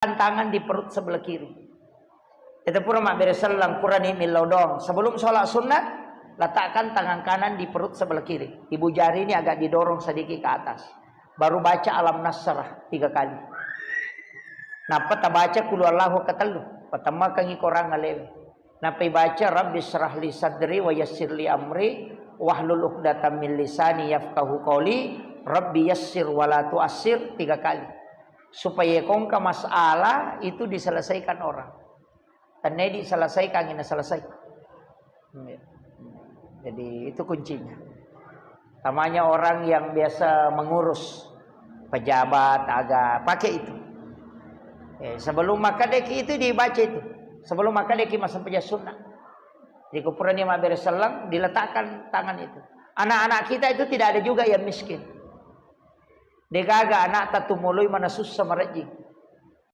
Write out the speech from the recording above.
tangan di perut sebelah kiri. Itu pura mak beresalang kurani milodong. Sebelum sholat sunat, letakkan tangan kanan di perut sebelah kiri. Ibu jari ini agak didorong sedikit ke atas. Baru baca alam nasrah 3 kali. Napa tak baca kulu Allahu ketelu. Pertama kangi korang ngalewe. Napa baca Rabbi syrah li sadri wa yassir li amri wahlul 'uqdatam min lisani yafqahu qawli Rabbi yassir wa la tu'assir 3 kali. Supaya kongka masalah itu diselesaikan orang. Dan ini diselesaikan, ini selesai. Jadi itu kuncinya. Namanya orang yang biasa mengurus pejabat agak pakai itu. Sebelum makan deki itu dibaca itu. Sebelum makan deki masuk pejabat sunnah. Di kuburan Imam Beresalam diletakkan tangan itu. Anak-anak kita itu tidak ada juga yang miskin. Dekaga anak tatumului mana susah merejik.